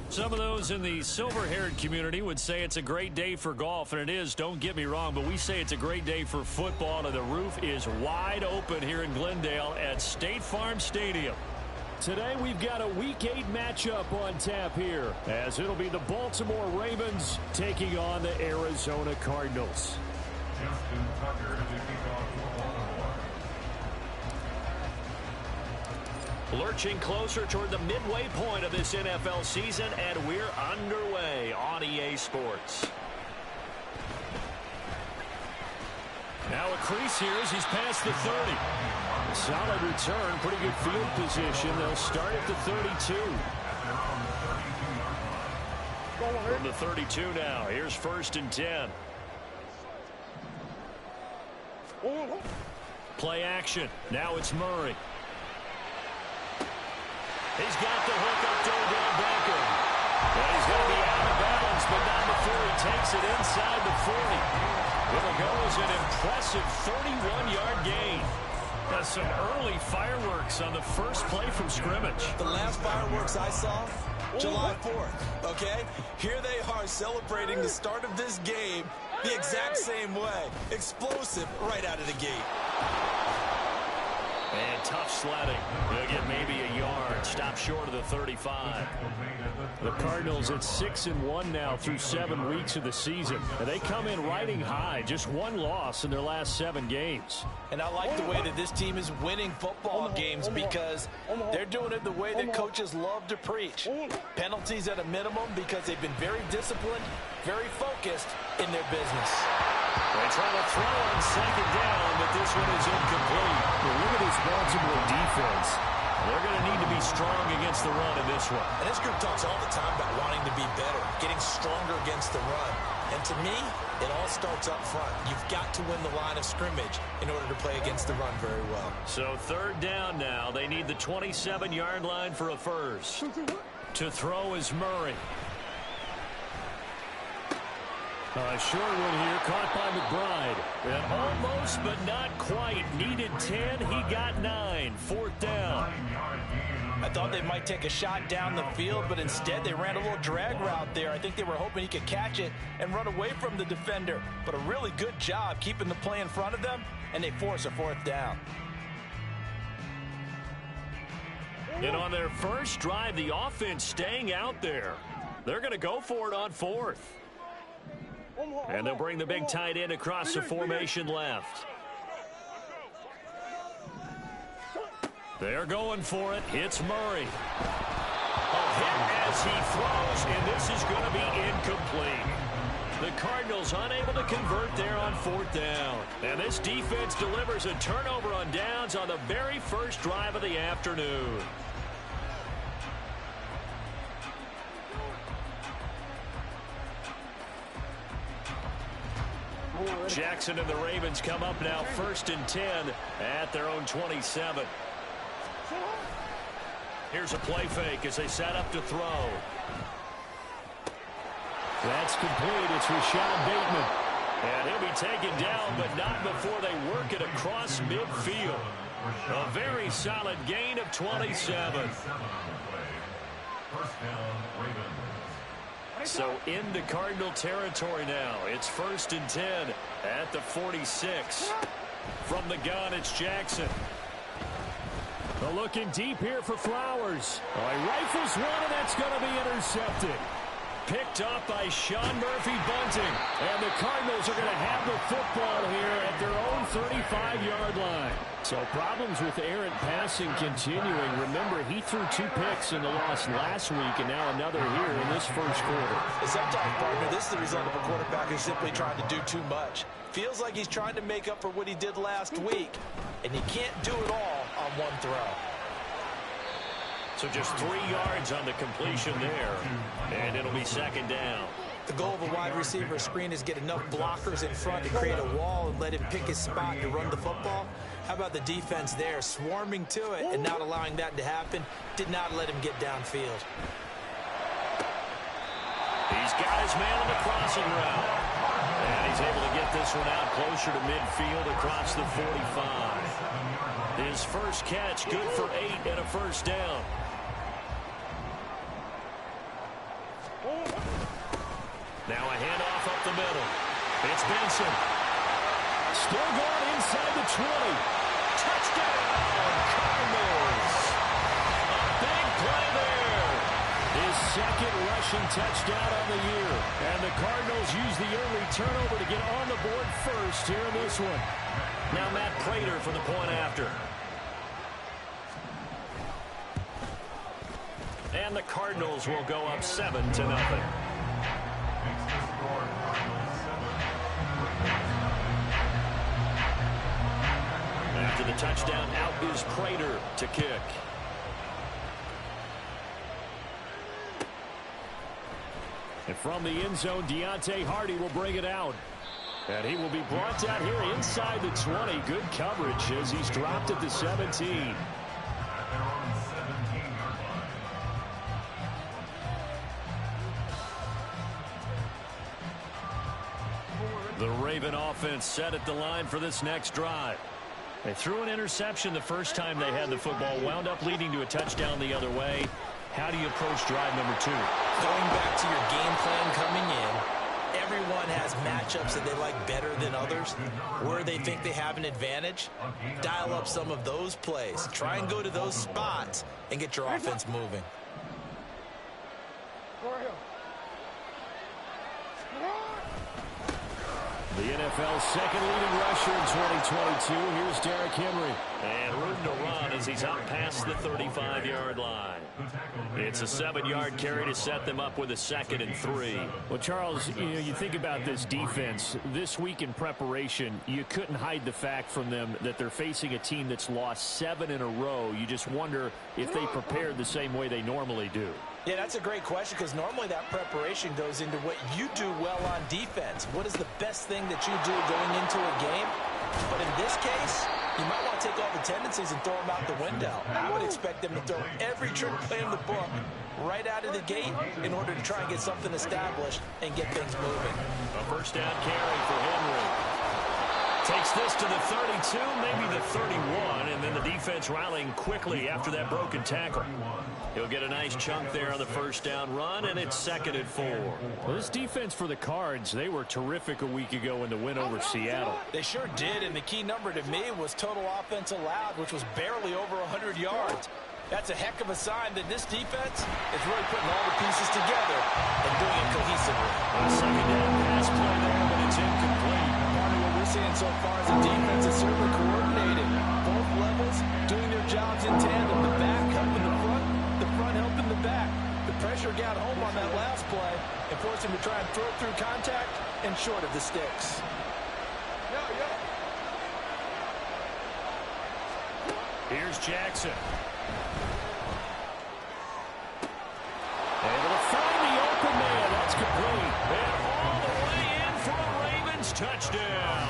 Some of those in the silver-haired community would say it's a great day for golf, and it is, don't get me wrong, but we say it's a great day for football, and the roof is wide open here in Glendale at State Farm Stadium. Today we've got a Week 8 matchup on tap here, as it'll be the Baltimore Ravens taking on the Arizona Cardinals. Justin Tucker to kick off for Baltimore. Lurching closer toward the midway point of this NFL season, and we're underway on EA Sports. Now a crease here as he's past the 30. Solid return, pretty good field position. They'll start at the 32. From the 32 now, here's 1st and 10. Play action. Now it's Murray. He's got the hook up to Odell Beckham. And he's going to be out of bounds, but not before he takes it inside the 40. It'll go as an impressive 31-yard gain. That's some early fireworks on the first play from scrimmage. The last fireworks I saw, July 4th, okay? Here they are celebrating the start of this game the exact same way. Explosive right out of the gate. And tough sledding. They'll get maybe a yard. Stop short of the 35. The Cardinals at 6-1 now through 7 weeks of the season. And they come in riding high. Just one loss in their last 7 games. And I like the way that this team is winning football games because they're doing it the way that coaches love to preach. Penalties at a minimum because they've been very disciplined, very focused in their business. They try to throw on 2nd down, but this one is incomplete. Well, look at this Baltimore defense. They're going to need to be strong against the run in this one. And this group talks all the time about wanting to be better, getting stronger against the run. And to me, it all starts up front. You've got to win the line of scrimmage in order to play against the run very well. So 3rd down now. They need the 27-yard line for a first. To throw is Murray. A short one here, caught by McBride. And almost, but not quite. Needed 10, he got 9. 4th down. I thought they might take a shot down the field, but instead they ran a little drag route there. I think they were hoping he could catch it and run away from the defender. But a really good job keeping the play in front of them, and they force a 4th down. And on their first drive, the offense staying out there. They're going to go for it on 4th. And they'll bring the big tight end across the formation left. They're going for it. It's Murray. A hit as he throws, and this is going to be incomplete. The Cardinals unable to convert there on 4th down. And this defense delivers a turnover on downs on the very first drive of the afternoon. Jackson and the Ravens come up now 1st and 10 at their own 27. Here's a play fake as they set up to throw. That's complete. It's Rashad Bateman. And he'll be taken down, but not before they work it across midfield. A very solid gain of 27. First down, Ravens. So into Cardinal territory now. It's 1st and 10 at the 46. From the gun, it's Jackson. Looking deep here for Flowers. He rifles one, and that's going to be intercepted. Picked up by Sean Murphy-Bunting. And the Cardinals are going to have the football here at their own 35-yard line. So problems with errant passing continuing. Remember, he threw 2 picks in the loss last week, and now another here in this first quarter. Sometimes, partner, this is the result of a quarterback who's simply trying to do too much. Feels like he's trying to make up for what he did last week, and he can't do it all on one throw. So just 3 yards on the completion there, and it'll be 2nd down. The goal of a wide receiver screen is get enough blockers in front to create a wall and let him pick his spot to run the football. How about the defense there, swarming to it and not allowing that to happen? Did not let him get downfield. He's got his man on the crossing route. And he's able to get this one out closer to midfield across the 45. His first catch, good for 8 and a first down. Now a handoff up the middle. It's Benson. Still going inside the 20. Touchdown, Cardinals. A big play there. His second rushing touchdown on the year. And the Cardinals use the early turnover to get on the board first here in this one. Now Matt Prater for the point after. And the Cardinals will go up 7-0. After the touchdown, out is Prater to kick. And from the end zone, Deontay Hardy will bring it out. And he will be brought down here inside the 20. Good coverage as he's dropped at the 17. The Raven offense set at the line for this next drive. They threw an interception the first time they had the football, wound up leading to a touchdown the other way. How do you approach drive number 2? Going back to your game plan coming in, everyone has matchups that they like better than others, where they think they have an advantage. Dial up some of those plays. Try and go to those spots and get your offense moving. The NFL's second leading rusher in 2022. Here's Derrick Henry. And room to run as he's out past the 35-yard line. It's a 7-yard carry to set them up with a 2nd and 3. Well, Charles, you think about this defense. This week in preparation, you couldn't hide the fact from them that they're facing a team that's lost 7 in a row. You just wonder if they prepared the same way they normally do. Yeah, that's a great question because normally that preparation goes into what you do well on defense. What is the best thing that you do going into a game? But in this case, you might want to take all the tendencies and throw them out the window. I would expect them to throw every trick play in the book right out of the gate in order to try and get something established and get things moving. A first down carry for Henry. Takes this to the 32, maybe the 31, and then the defense rallying quickly after that broken tackle. He'll get a nice chunk there on the first down run, and it's 2nd and 4. Well, this defense for the Cards, they were terrific a week ago in the win over Seattle. They sure did, and the key number to me was total offense allowed, which was barely over 100 yards. That's a heck of a sign that this defense is really putting all the pieces together and doing it cohesively. A second down pass play there, but it's incomplete. Part of what we're seeing so far is the defense is certainly coordinated. Both levels doing their jobs in tandem. The back helping the front helping the back. The pressure got home on that last play and forced him to try and throw through contact and short of the sticks. Here's Jackson. Able to find the open man. That's complete. And all the way in for a Ravens touchdown.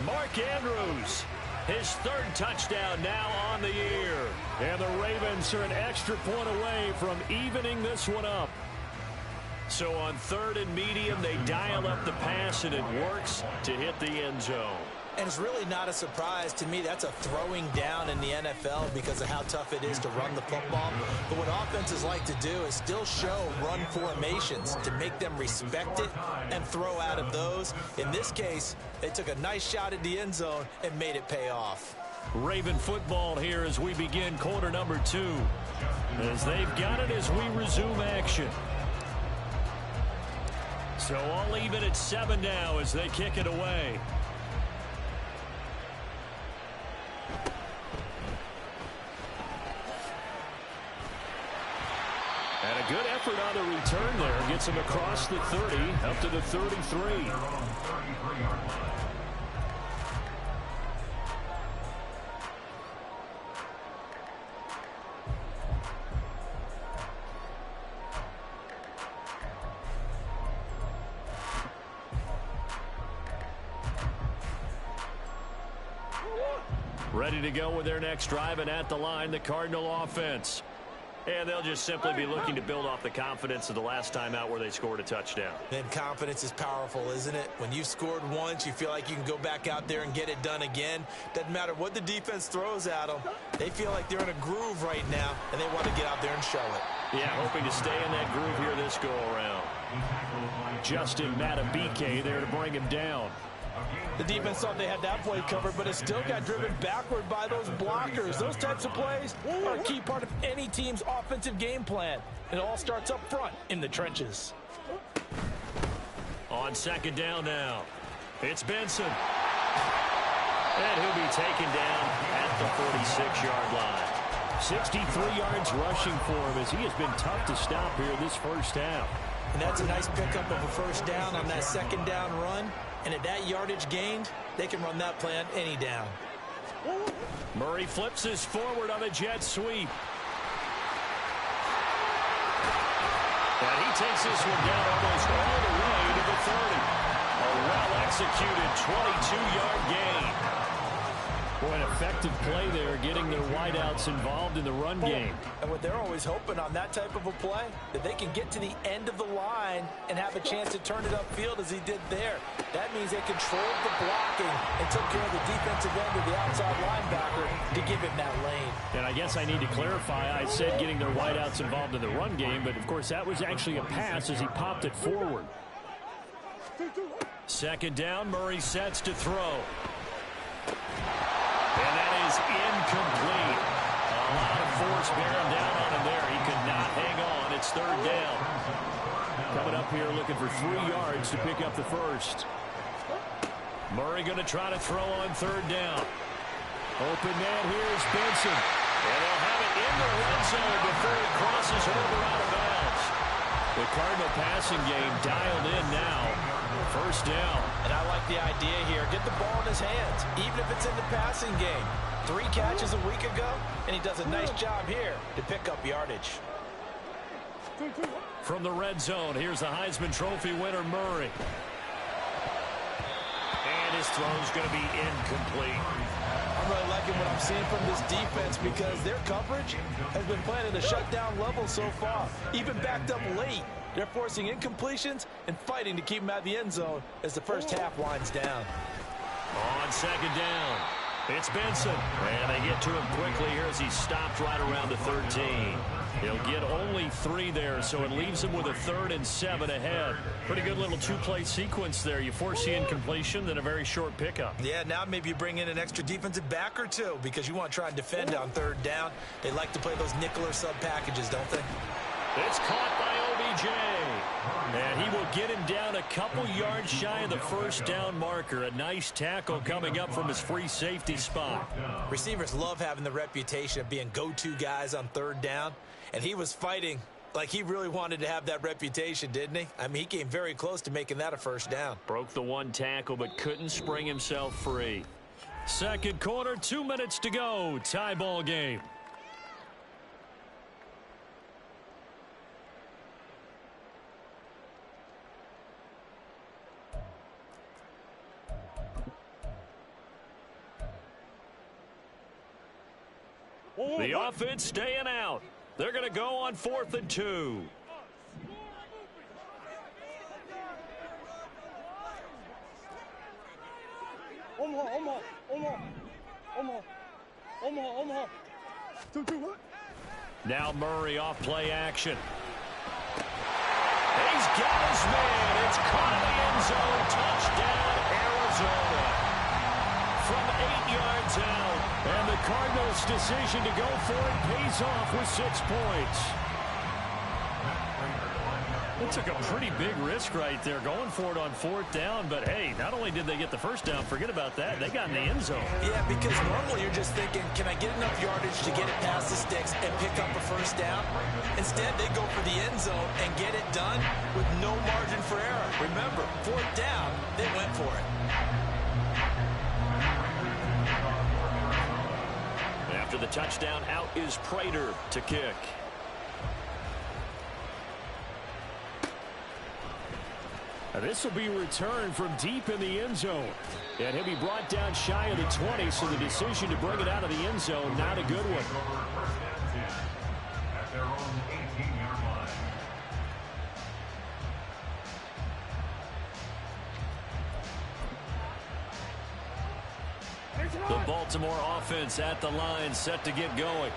Mark Andrews, his 3rd touchdown now on the year. And the Ravens are an extra point away from evening this one up. So on 3rd and medium, they dial up the pass, and it works to hit the end zone. And it's really not a surprise to me. That's a throwing down in the NFL because of how tough it is to run the football. But what offenses like to do is still show run formations to make them respect it and throw out of those. In this case, they took a nice shot at the end zone and made it pay off. Raven football here as we begin quarter number 2. As they've got it as we resume action. So all even at 7 now as they kick it away. And a good effort on the return there. Gets him across the 30, up to the 33. Ready to go with their next drive, and at the line, the Cardinal offense. And they'll just simply be looking to build off the confidence of the last time out where they scored a touchdown. Then confidence is powerful, isn't it? When you've scored once, you feel like you can go back out there and get it done again. Doesn't matter what the defense throws at them. They feel like they're in a groove right now, and they want to get out there and show it. Yeah, hoping to stay in that groove here this go-around. Justin Matabike there to bring him down. The defense thought they had that play covered, but it still got driven backward by those blockers. Those types of plays are a key part of any team's offensive game plan. It all starts up front in the trenches. On second down now, it's Benson. And he'll be taken down at the 46-yard line. 63 yards rushing for him as he has been tough to stop here this first half. And that's a nice pickup of a first down on that second down run. And at that yardage gained, they can run that play on any down. Murray flips his forward on a jet sweep. And he takes this one down almost all the way to the 30. A well-executed 22-yard gain. Boy, an effective play there, getting their wideouts involved in the run game. And what they're always hoping on that type of a play, that they can get to the end of the line and have a chance to turn it upfield as he did there. That means they controlled the blocking and took care of the defensive end of the outside linebacker to give him that lane. And I guess I need to clarify, I said getting their wideouts involved in the run game, but of course that was actually a pass as he popped it forward. Second down, Murray sets to throw. And that is incomplete. A lot of force bearing down on him there. He could not hang on. It's third down. Coming up here looking for 3 yards to pick up the first. Murray going to try to throw on third down. Open man here is Benson. And they'll have it in the red zone before he crosses over out of bounds. The Cardinal passing game dialed in now. First down. And I like the idea here. Get the ball in his hands, even if it's in the passing game. 3 catches a week ago, and he does a nice job here to pick up yardage. From the red zone, here's the Heisman Trophy winner, Murray. And his throw's going to be incomplete. I'm really liking what I'm seeing from this defense because their coverage has been playing at a shutdown level so far. Even backed up late. They're forcing incompletions and fighting to keep them out of the end zone as the first half winds down. On second down, it's Benson. And they get to him quickly here as he stopped right around the 13. He'll get only 3 there, so it leaves him with a 3rd and 7 ahead. Pretty good little 2-play sequence there. You force the incompletion, then a very short pickup. Yeah, now maybe you bring in an extra defensive back or 2 because you want to try and defend on third down. They like to play those nickel or sub packages, don't they? It's caught by OBJ. And he will get him down a couple yards shy of the first down marker. A nice tackle coming up from his free safety spot. Receivers love having the reputation of being go-to guys on third down. And he was fighting like he really wanted to have that reputation, didn't he? I mean, he came very close to making that a first down. Broke the 1 tackle, but couldn't spring himself free. Second quarter, 2 minutes to go. Tie ball game. The offense staying out. They're going to go on 4th and 2. Now Murray off play action. He's got his man. It's caught in the end zone. Touchdown, Arizona. From 8 yards out. And the Cardinals' decision to go for it pays off with 6 points. It took a pretty big risk right there going for it on 4th down. But, hey, not only did they get the first down, forget about that, they got in the end zone. Yeah, because normally you're just thinking, can I get enough yardage to get it past the sticks and pick up a first down? Instead, they go for the end zone and get it done with no margin for error. Remember, 4th down, they went for it. After the touchdown, out is Prater to kick. Now this will be returned from deep in the end zone. And he'll be brought down shy of the 20, so the decision to bring it out of the end zone, not a good one. At their own 18-yard line. The Baltimore offense at the line, set to get going.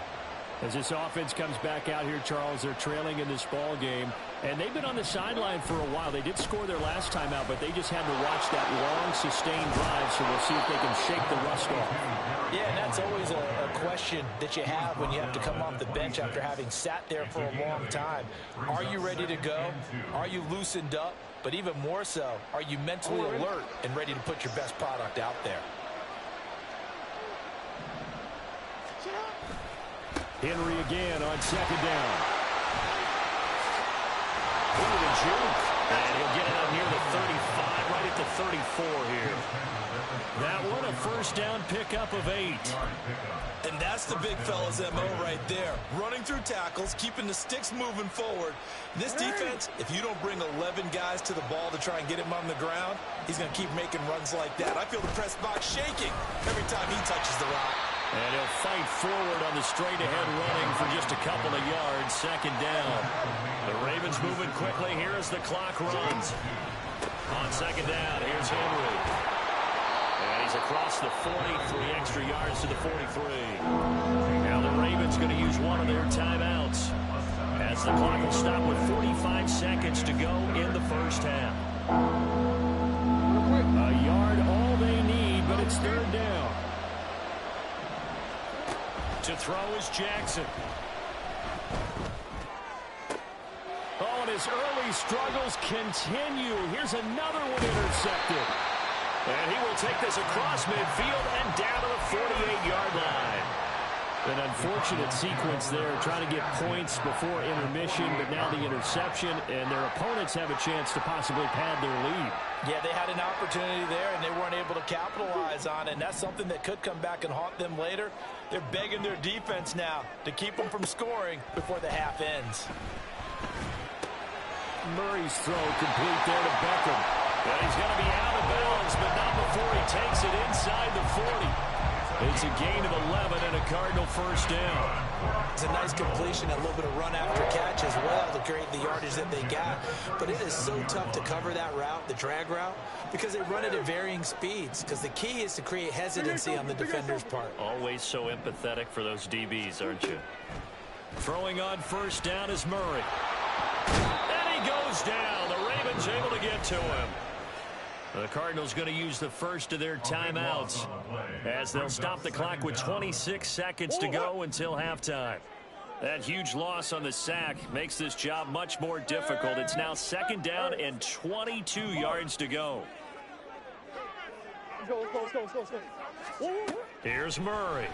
As this offense comes back out here, Charles, they're trailing in this ball game. And they've been on the sideline for a while. They did score their last time out, but they just had to watch that long, sustained drive, so we'll see if they can shake the rust off. Yeah, and that's always a question that you have when you have to come off the bench after having sat there for a long time. Are you ready to go? Are you loosened up? But even more so, are you mentally alert and ready to put your best product out there? Henry again on second down. Into the juke. And he'll get it up near the 35, right at the 34 here. That one a first down pickup of 8. And that's the big fella's MO right there. Running through tackles, keeping the sticks moving forward. This defense, if you don't bring 11 guys to the ball to try and get him on the ground, he's going to keep making runs like that. I feel the press box shaking every time he touches the rock. And he'll fight forward on the straight-ahead running for just a couple of yards. Second down. The Ravens moving quickly here as the clock runs. On second down, here's Henry. And he's across the 40, 3 extra yards to the 43. Now the Ravens going to use one of their timeouts as the clock will stop with 45 seconds to go in the first half. A yard all they need, but it's third down. To throw is Jackson. Oh, and his early struggles continue. Here's another one intercepted. And he will take this across midfield and down to the 48-yard line. An unfortunate sequence there, trying to get points before intermission, but now the interception, and their opponents have a chance to possibly pad their lead. Yeah, they had an opportunity there, and they weren't able to capitalize on it, and that's something that could come back and haunt them later. They're begging their defense now to keep them from scoring before the half ends. Murray's throw complete there to Beckham. And he's going to be out of bounds, but not before he takes it inside the 40. It's a gain of 11 and a Cardinal first down. It's a nice completion, a little bit of run after catch as well to create the yardage that they got. But it is so tough to cover that route, the drag route, because they run it at varying speeds. Because the key is to create hesitancy on the defender's part. Always so empathetic for those DBs, aren't you? Throwing on first down is Murray. And he goes down. The Ravens able to get to him. The Cardinals going to use the first of their timeouts as they'll stop the clock with 26 seconds to go until halftime. That huge loss on the sack makes this job much more difficult. It's now second down and 22 yards to go. Here's Murray.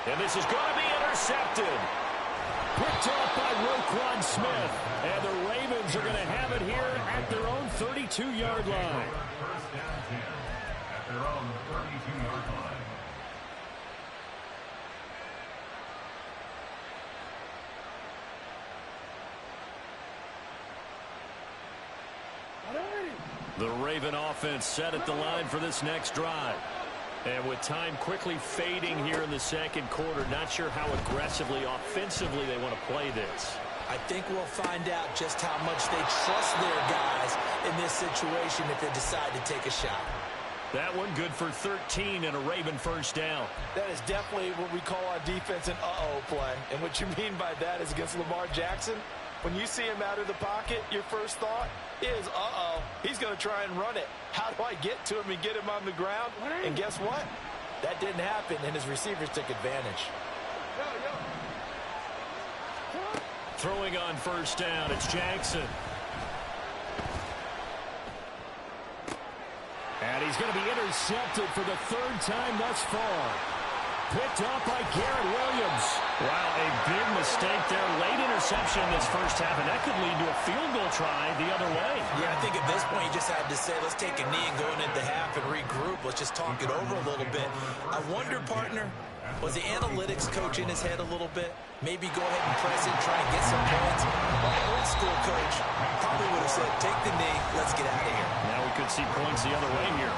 And this is going to be intercepted. Picked off by Roquan Smith. And the Ravens are going to have it here at their own 32-yard line. First down 10 at their own 32-yard line. The Raven offense set at the line for this next drive. And with time quickly fading here in the second quarter, not sure how aggressively, offensively they want to play this. I think we'll find out just how much they trust their guys in this situation if they decide to take a shot. That one good for 13 and a Raven first down. That is definitely what we call our defense an uh-oh play. And what you mean by that is against Lamar Jackson, when you see him out of the pocket, your first thought is, uh-oh, he's going to try and run it. How do I get to him and get him on the ground? And guess what? That didn't happen, and his receivers took advantage. Throwing on first down, it's Jackson. And he's going to be intercepted for the third time thus far. Picked up by Garrett Williams. Wow, a big mistake there. Late interception in this first half, and that could lead to a field goal try the other way. Yeah, I think at this point you just had to say, let's take a knee and go into the half and regroup. Let's just talk it over a little bit. I wonder, partner, was the analytics coach in his head a little bit? Maybe go ahead and press it, try and get some points. Well, the old school coach probably would have said, take the knee, let's get out of here. Now we could see points the other way here.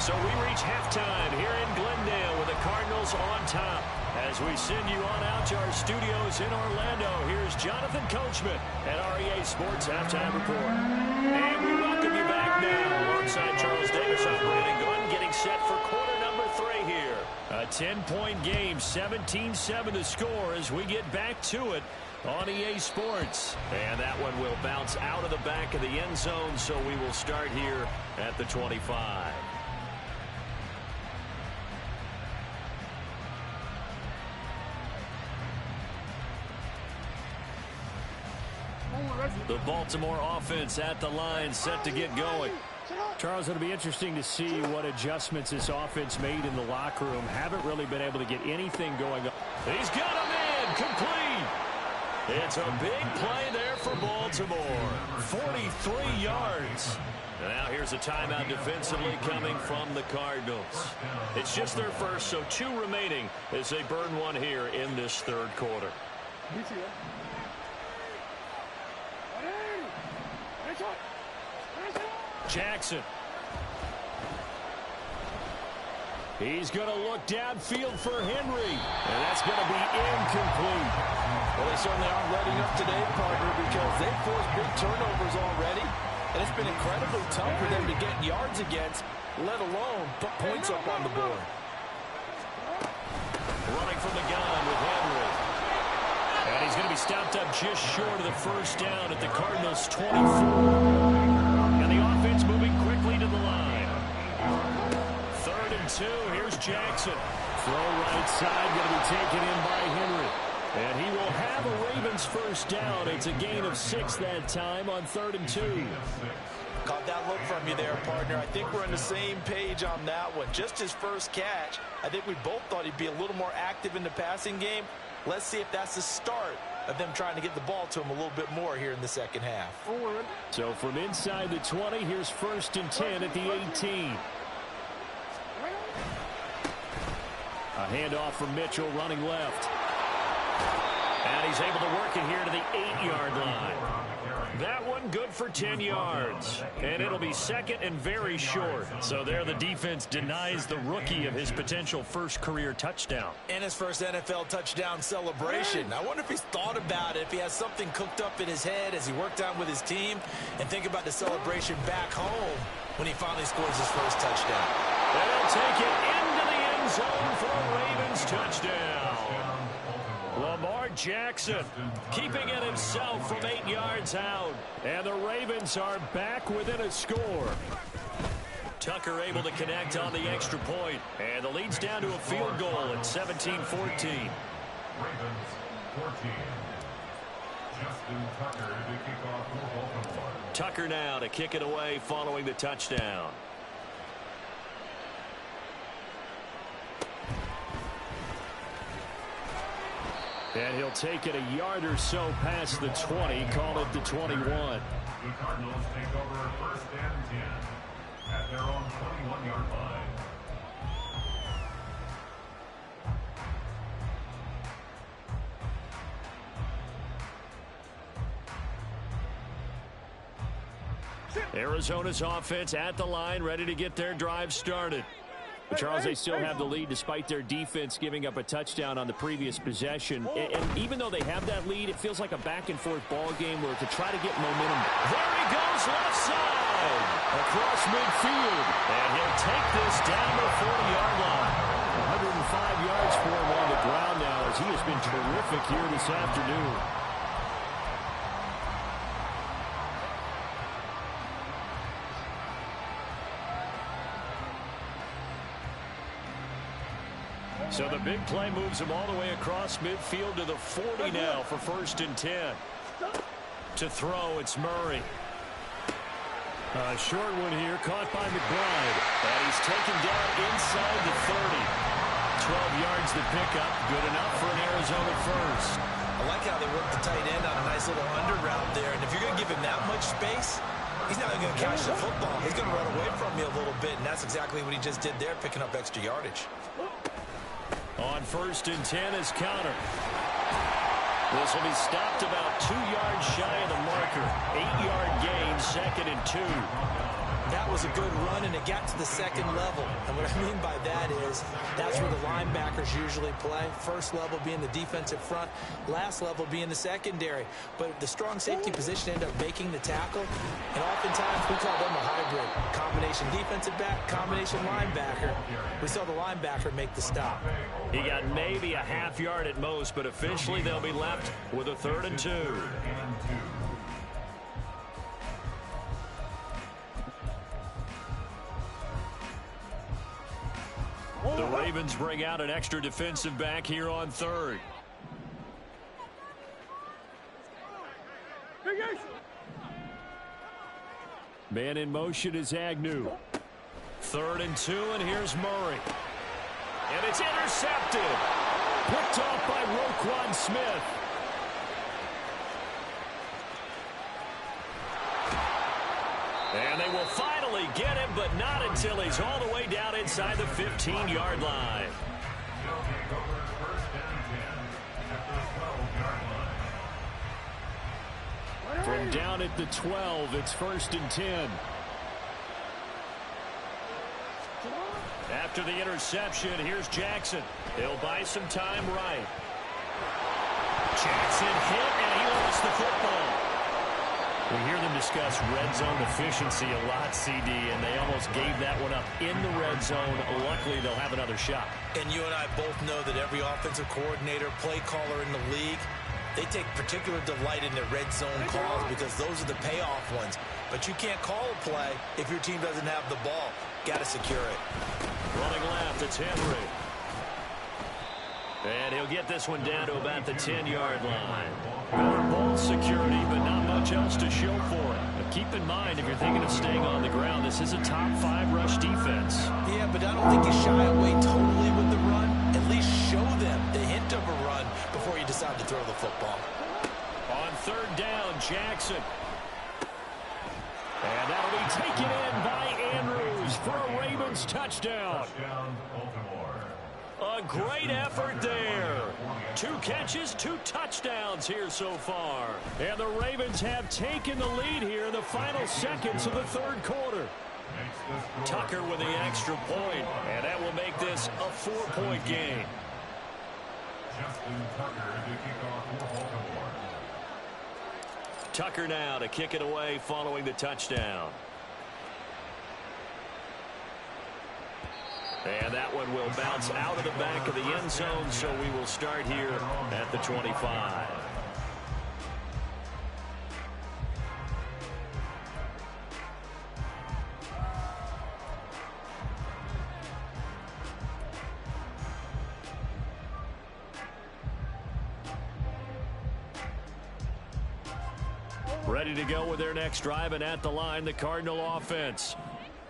So we reach halftime here in Glendale with the Cardinals on top. As we send you on out to our studios in Orlando, here's Jonathan Coachman at REA Sports Halftime Report. And we welcome you back now alongside Charles Davis. I'm Brandon Glenn. getting set for quarter number 3 here. A 10-point game, 17-7 to score as we get back to it on EA Sports. And that one will bounce out of the back of the end zone, so we will start here at the 25. The Baltimore offense at the line, set to get going. Charles, it'll be interesting to see what adjustments this offense made in the locker room. Haven't really been able to get anything going on. He's got him in, complete. It's a big play there for Baltimore. 43 yards. Now here's a timeout defensively coming from the Cardinals. It's just their first, so 2 remaining as they burn one here in this third quarter. Jackson. He's going to look downfield for Henry. And that's going to be incomplete. Well, they certainly aren't letting up today, partner, because they've forced big turnovers already. And it's been incredibly tough for them to get yards against, let alone put points up on the board. Running from the gun with Henry. And he's going to be stopped up just short of the first down at the Cardinals' 24. And the offense moving quickly to the line. 3rd and 2. Here's Jackson. Throw right side, going to be taken in by Henry. And he will have a Ravens first down. It's a gain of 6 that time on 3rd and 2. Caught that look from you there, partner. I think we're on the same page on that one. Just his first catch. I think we both thought he'd be a little more active in the passing game. Let's see if that's the start of them trying to get the ball to him a little bit more here in the second half. So from inside the 20, here's 1st and 10 at the 18. A handoff from Mitchell running left. And he's able to work it here to the 8-yard line. That one good for 10 yards. And it'll be 2nd and very short. So there the defense denies the rookie of his potential first career touchdown. And his first NFL touchdown celebration. I wonder if he's thought about it, if he has something cooked up in his head as he worked out with his team, and think about the celebration back home when he finally scores his first touchdown. They'll take it into the end zone for a Ravens touchdown. Lamar Jackson keeping it himself from 8 yards out. And the Ravens are back within a score. Tucker able to connect on the extra point. And the lead's down to a field goal at 17-14. Ravens 14. Justin Tucker to kick off for Baltimore. Tucker now to kick it away following the touchdown. And he'll take it a yard or so past the 20, call it the 21. The Cardinals take over 1st and 10 at their own 21-yard line. Arizona's offense at the line, ready to get their drive started. But Charles, they still have the lead despite their defense giving up a touchdown on the previous possession. And even though they have that lead, it feels like a back-and-forth ball game where to try to get momentum. There he goes, left side, across midfield. And he'll take this down the 40-yard line. 105 yards for him on the ground now as he has been terrific here this afternoon. So the big play moves him all the way across midfield to the 40 now for 1st and 10. To throw, it's Murray. A short one here, caught by McBride. And he's taken down inside the 30. 12 yards to pick up, good enough for an Arizona first. I like how they work the tight end on a nice little under route there. And if you're going to give him that much space, he's not even going to catch the football. He's going to run away from me a little bit, and that's exactly what he just did there, picking up extra yardage. On 1st and 10 is counter. This will be stopped about 2 yards shy of the marker. 8-yard gain, 2nd and 2. That was a good run, and it got to the second level. And what I mean by that is that's where the linebackers usually play. First level being the defensive front, last level being the secondary. But the strong safety position ended up making the tackle, and oftentimes we call them a hybrid. Combination defensive back, combination linebacker. We saw the linebacker make the stop. He got maybe a half yard at most, but officially they'll be left with a 3rd and 2. The Ravens bring out an extra defensive back here on 3rd. Man in motion is Agnew. 3rd and 2, and here's Murray. And it's intercepted. Picked off by Roquan Smith. And they will finally get him, but not until he's all the way down inside the 15-yard line. From down at the 12, it's 1st and 10. After the interception, here's Jackson. He'll buy some time right. Jackson hit, and he lost the football. We hear them discuss red zone efficiency a lot, CD, and they almost gave that one up in the red zone. Luckily, they'll have another shot. And you and I both know that every offensive coordinator, play caller in the league, they take particular delight in their red zone calls because those are the payoff ones. But you can't call a play if your team doesn't have the ball. Got to secure it. Running left, it's Henry. And he'll get this one down to about the 10-yard line. Better ball security, but not much else to show for it. But keep in mind, if you're thinking of staying on the ground, this is a top 5 rush defense. Yeah, but I don't think you shy away totally with the run. At least show them the hint of a run before you decide to throw the football. On 3rd down, Jackson. And that'll be taken in by Andrews for a Ravens touchdown. A great effort there. 2 catches, 2 touchdowns here so far. And the Ravens have taken the lead here in the final seconds of the 3rd quarter. Tucker with the extra point, and that will make this a 4-point game. Tucker now to kick it away following the touchdown. And that one will bounce out of the back of the end zone, so we will start here at the 25. Ready to go with their next drive, and at the line, the Cardinal offense.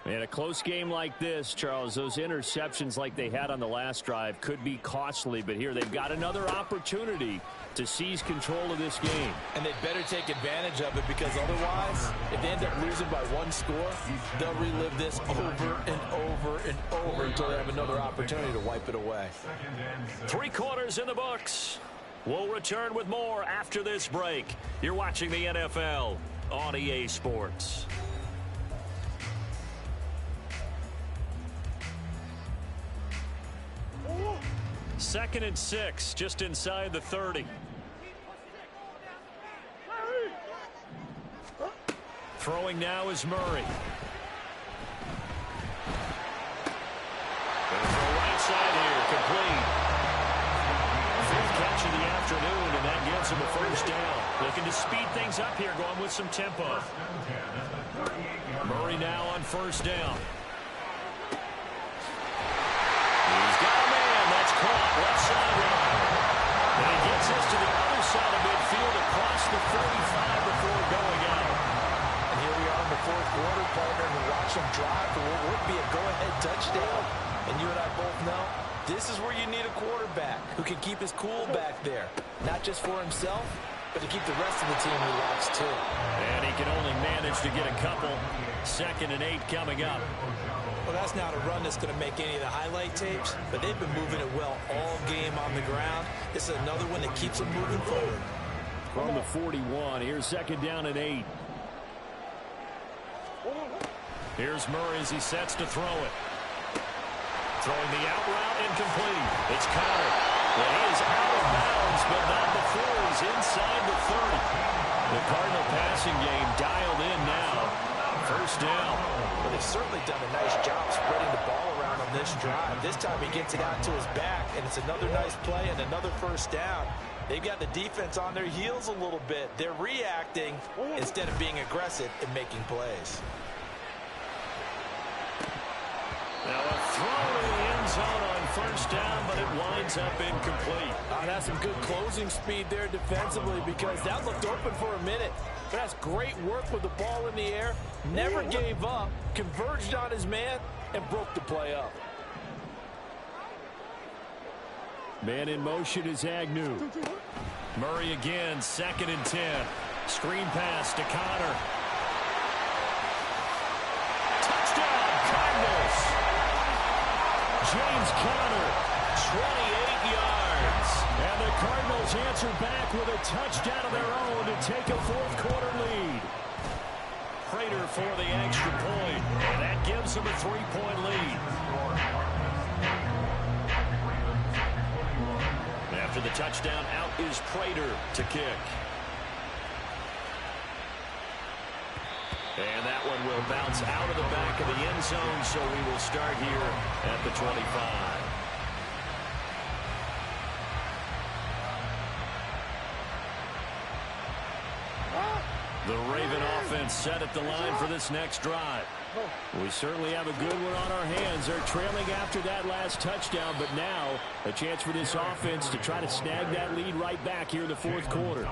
In a close game like this, Charles, those interceptions like they had on the last drive could be costly, but here they've got another opportunity to seize control of this game. And they better take advantage of it, because otherwise, if they end up losing by 1 score, they'll relive this over and over and over until they have another opportunity to wipe it away. 3 quarters in the books. We'll return with more after this break. You're watching the NFL on EA Sports. 2nd and 6, just inside the 30. Throwing now is Murray. There's the right side here, complete. 5th catch of the afternoon, and that gets him a 1st down. Looking to speed things up here, going with some tempo. Murray now on 1st down. He's got a man. That's caught left sideline. And he gets us to the other side of midfield across the 45 before going out. And here we are in the 4th quarter, partner, and we watch him drive for what would be a go-ahead touchdown. And you and I both know this is where you need a quarterback who can keep his cool back there. Not just for himself, but to keep the rest of the team relaxed too. And he can only manage to get a couple. 2nd and 8 coming up. Well, that's not a run that's going to make any of the highlight tapes, but they've been moving it well all game on the ground. This is another one that keeps them moving forward. From the 41, here's 2nd down and 8. Here's Murray as he sets to throw it. Throwing the out route, incomplete. It's Connor. Well, he is out of bounds, but not before he's inside the 30. The Cardinal passing game dialed in now. First down. Well, they've certainly done a nice job spreading the ball around on this drive. This time he gets it out to his back, and it's another nice play and another first down. They've got the defense on their heels a little bit. They're reacting instead of being aggressive and making plays. Now a throw in the end zone on first down, but it winds up incomplete. That's some good closing speed there defensively because that looked open for a minute. But that's great work with the ball in the air. Never gave up, converged on his man, and broke the play up. Man in motion is Agnew. Murray again, 2nd and 10. Screen pass to Connor. Touchdown, Cardinals. James Conner, 28 yards. And the Cardinals answer back with a touchdown of their own to take a fourth-quarter lead. Prater for the extra point, and that gives them a 3-point lead. After the touchdown, out is Prater to kick. And that one will bounce out of the back of the end zone, so we will start here at the 25. The Raven offense set at the line for this next drive. We certainly have a good one on our hands. They're trailing after that last touchdown, but now a chance for this offense to try to snag that lead right back here in the fourth quarter.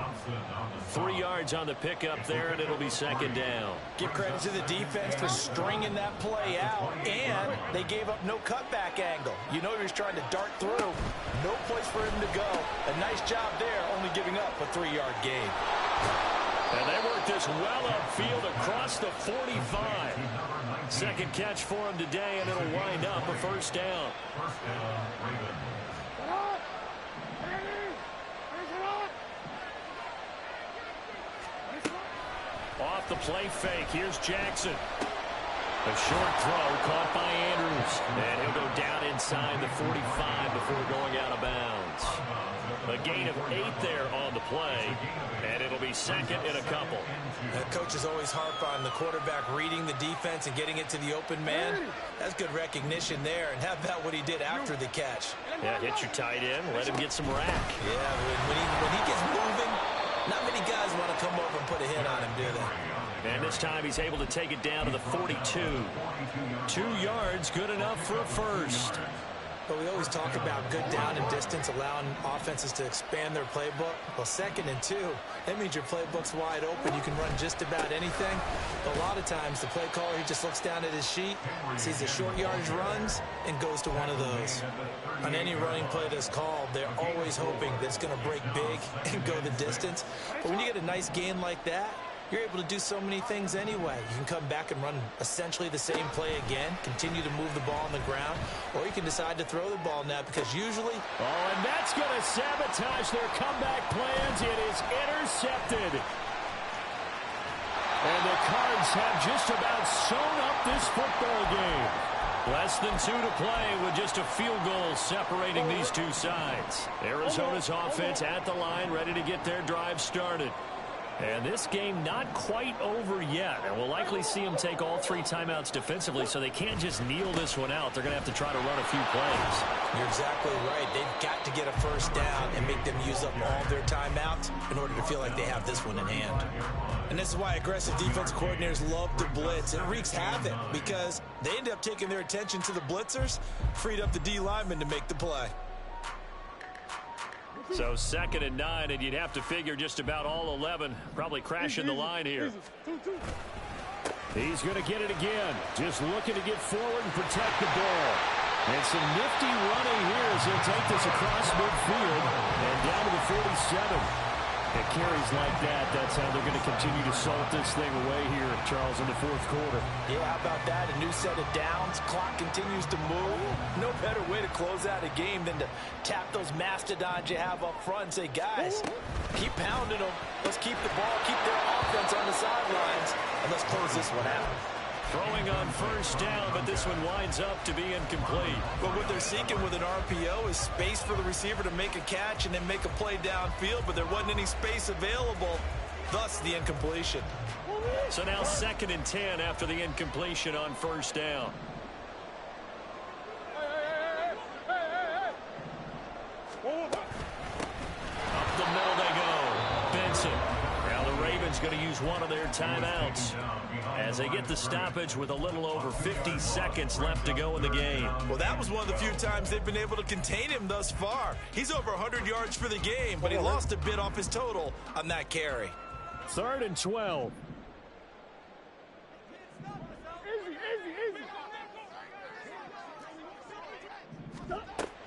3 yards on the pickup there, and it'll be 2nd down. Give credit to the defense for stringing that play out, and they gave up no cutback angle. You know he was trying to dart through. No place for him to go. A nice job there, only giving up a 3-yard gain. And they work this well upfield across the 45. Second catch for him today, and it'll wind up a first down. Off the play fake, here's Jackson. A short throw caught by Andrews. And he'll go down inside the 45 before going out of bounds. A gain of 8 there on the play, and it'll be 2nd and a couple. Coaches always harp on the quarterback reading the defense and getting it to the open man. That's good recognition there, and how about what he did after the catch? Yeah, hit your tight end, let him get some rack. Yeah, when he gets moving, not many guys want to come over and put a hit on him, do they? And this time he's able to take it down to the 42. 2 yards, good enough for a first. But we always talk about good down and distance, allowing offenses to expand their playbook. Well, 2nd and 2, that means your playbook's wide open. You can run just about anything. But a lot of times, the play caller, he just looks down at his sheet, sees the short yardage runs, and goes to one of those. On any running play that's called, they're always hoping that it's going to break big and go the distance. But when you get a nice gain like that, you're able to do so many things anyway. You can come back and run essentially the same play again, continue to move the ball on the ground, or you can decide to throw the ball now because usually... Oh, and that's going to sabotage their comeback plans. It is intercepted. And the Cards have just about sewn up this football game. Less than 2 to play with just a field goal separating these two sides. Arizona's offense at the line, ready to get their drive started. And this game not quite over yet. And we'll likely see them take all 3 timeouts defensively, so they can't just kneel this one out. They're going to have to try to run a few plays. You're exactly right. They've got to get a first down and make them use up all their timeouts in order to feel like they have this one in hand. And this is why aggressive defensive coordinators love to blitz. It wreaks havoc because they end up taking their attention to the blitzers, freed up the D lineman to make the play. So 2nd and 9, and you'd have to figure just about all 11 probably crashing the line here. He's going to get it again. Just looking to get forward and protect the ball. And some nifty running here as he'll take this across midfield and down to the 47. It carries like that. That's how they're going to continue to salt this thing away here, Charles, in the fourth quarter. Yeah, how about that? A new set of downs. Clock continues to move. No better way to close out a game than to tap those mastodons you have up front and say, guys, keep pounding them. Let's keep the ball, keep their offense on the sidelines, and let's close this one out. Throwing on first down, but this one winds up to be incomplete. But what they're seeking with an RPO is space for the receiver to make a catch and then make a play downfield, but there wasn't any space available, thus the incompletion. So now 2nd and 10 after the incompletion on first down. Up the middle they go. Benson. Now the Ravens going to use one of their timeouts as they get the stoppage with a little over 50 seconds left to go in the game. Well, that was one of the few times they've been able to contain him thus far. He's over 100 yards for the game, but he lost a bit off his total on that carry. 3rd and 12.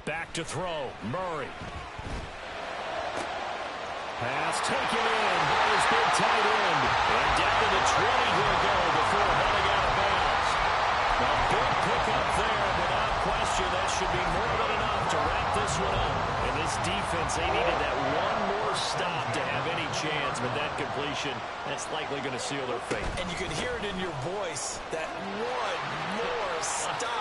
Back to throw. Murray. Pass taken in by his big tight end. And down to the 20 here go before heading out of bounds. A big pickup there. Without question, that should be more than enough to wrap this one up. And this defense, they needed that one more stop to have any chance. But that completion, that's likely going to seal their fate. And you can hear it in your voice, that one more stop.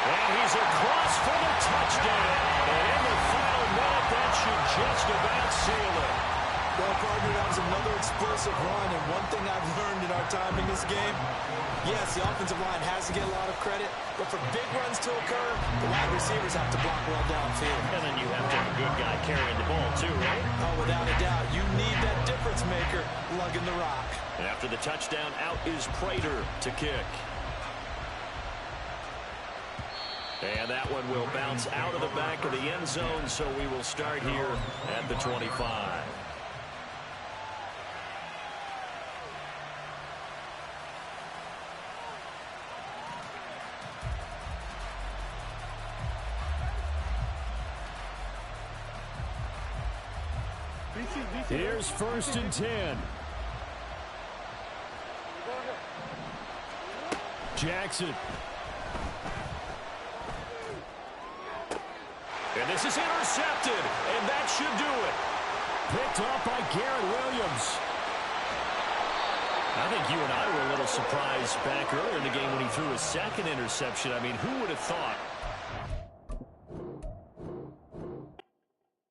And he's across for the touchdown. And in the final minute, that should just about seal it. Well, partner, that was another explosive run. And one thing I've learned in our time in this game, yes, the offensive line has to get a lot of credit, but for big runs to occur, the wide receivers have to block well downfield. And then you have to have a good guy carrying the ball, too, right? Oh, without a doubt. You need that difference maker lugging the rock. And after the touchdown, out is Prater to kick. And that one will bounce out of the back of the end zone, so we will start here at the 25. Here's 1st and 10. Jackson. And this is intercepted, and that should do it. Picked up by Garrett Williams. I think you and I were a little surprised back earlier in the game when he threw his 2nd interception. I mean, who would have thought